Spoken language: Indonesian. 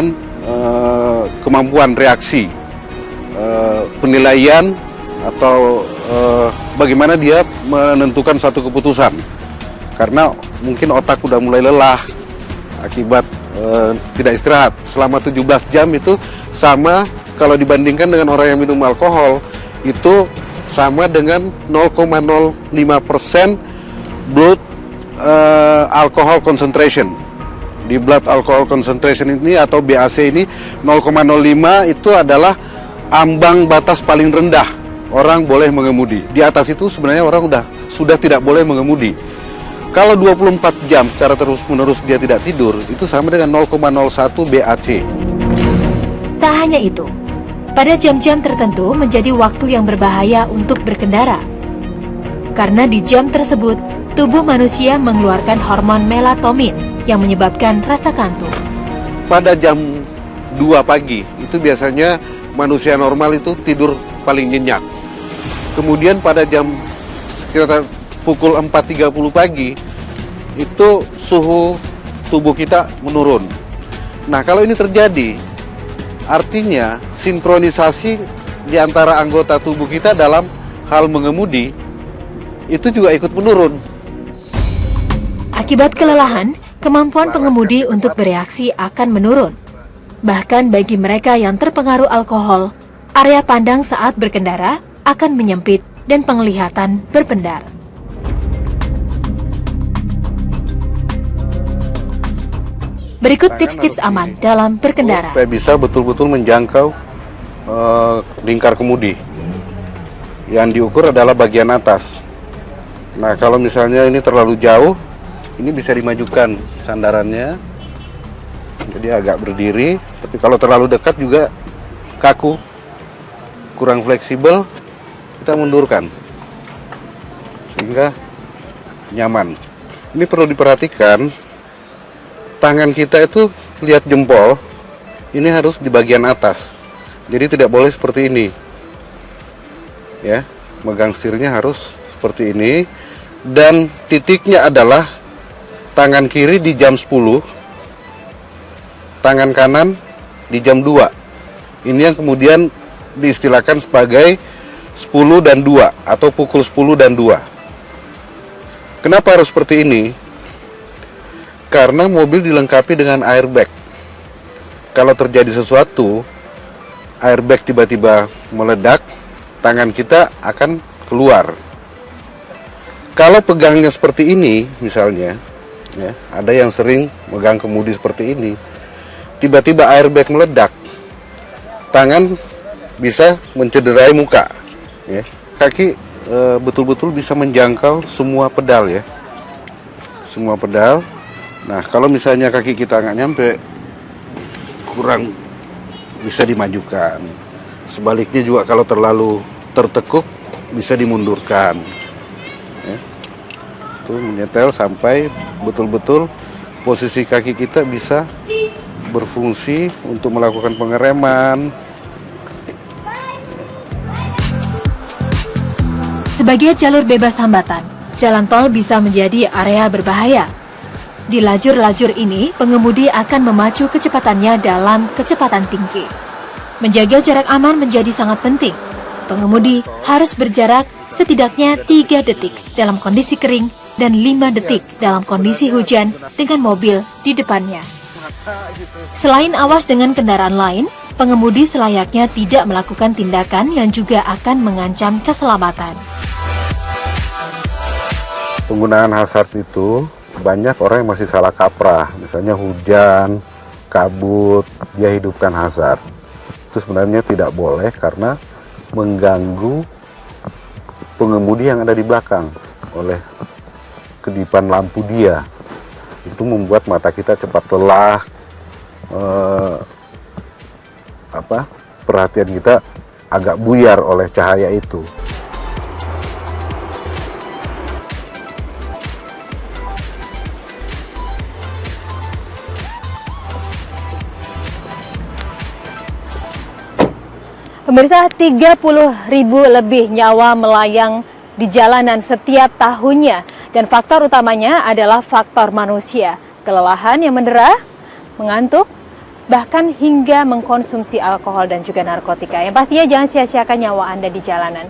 dan kemampuan reaksi, penilaian atau bagaimana dia menentukan satu keputusan. Karena mungkin otak udah mulai lelah akibat tidak istirahat selama 17 jam. Itu sama kalau dibandingkan dengan orang yang minum alkohol, itu sama dengan 0,05% blood alcohol concentration. Di blood alcohol concentration ini atau BAC ini 0,05 itu adalah ambang batas paling rendah orang boleh mengemudi. Di atas itu sebenarnya orang sudah tidak boleh mengemudi. Kalau 24 jam secara terus-menerus dia tidak tidur, itu sama dengan 0,01 BAC. Tak hanya itu, pada jam-jam tertentu menjadi waktu yang berbahaya untuk berkendara. Karena di jam tersebut, tubuh manusia mengeluarkan hormon melatonin yang menyebabkan rasa kantuk. Pada jam 2 pagi, itu biasanya manusia normal itu tidur paling nyenyak. Kemudian pada jam sekitar pukul 4.30 pagi, itu suhu tubuh kita menurun. Nah, kalau ini terjadi, artinya sinkronisasi di antara anggota tubuh kita dalam hal mengemudi, itu juga ikut menurun. Akibat kelelahan, kemampuan pengemudi untuk bereaksi akan menurun. Bahkan bagi mereka yang terpengaruh alkohol, area pandang saat berkendara akan menyempit dan penglihatan berpendar. Berikut tips-tips aman dalam berkendara. Supaya bisa betul-betul menjangkau lingkar kemudi. Yang diukur adalah bagian atas. Nah, kalau misalnya ini terlalu jauh, ini bisa dimajukan sandarannya. Jadi agak berdiri, tapi kalau terlalu dekat juga kaku, kurang fleksibel, kita mundurkan. Sehingga nyaman. Ini perlu diperhatikan, tangan kita itu lihat jempol, ini harus di bagian atas. Jadi tidak boleh seperti ini. Ya, megang setirnya harus seperti ini. Dan titiknya adalah tangan kiri di jam 10, tangan kanan di jam 2. Ini yang kemudian diistilahkan sebagai 10 dan 2 atau pukul 10 dan 2. Kenapa harus seperti ini? Karena mobil dilengkapi dengan airbag. Kalau terjadi sesuatu, airbag tiba-tiba meledak, tangan kita akan keluar. Kalau pegangnya seperti ini, misalnya, ya, ada yang sering megang kemudi seperti ini, tiba-tiba airbag meledak, tangan bisa mencederai muka. Ya. Kaki betul-betul bisa menjangkau semua pedal, ya, semua pedal. Nah, kalau misalnya kaki kita nggak nyampe, kurang bisa dimajukan. Sebaliknya juga kalau terlalu tertekuk, bisa dimundurkan. Ya. Itu menyetel sampai betul-betul posisi kaki kita bisa berfungsi untuk melakukan pengereman. Sebagai jalur bebas hambatan, jalan tol bisa menjadi area berbahaya. Di lajur-lajur ini, pengemudi akan memacu kecepatannya dalam kecepatan tinggi. Menjaga jarak aman menjadi sangat penting. Pengemudi harus berjarak setidaknya 3 detik dalam kondisi kering dan 5 detik dalam kondisi hujan dengan mobil di depannya. Selain awas dengan kendaraan lain, pengemudi selayaknya tidak melakukan tindakan yang juga akan mengancam keselamatan. Penggunaan hazard itu banyak orang yang masih salah kaprah. Misalnya hujan, kabut, dia hidupkan hazard. Itu sebenarnya tidak boleh karena mengganggu pengemudi yang ada di belakang oleh kedipan lampu dia. Itu membuat mata kita cepat lelah, perhatian kita agak buyar oleh cahaya itu. Pemirsa, 30.000 lebih nyawa melayang di jalanan setiap tahunnya. Dan faktor utamanya adalah faktor manusia. Kelelahan yang mendera, mengantuk, bahkan hingga mengkonsumsi alkohol dan juga narkotika. Yang pastinya jangan sia-siakan nyawa Anda di jalanan.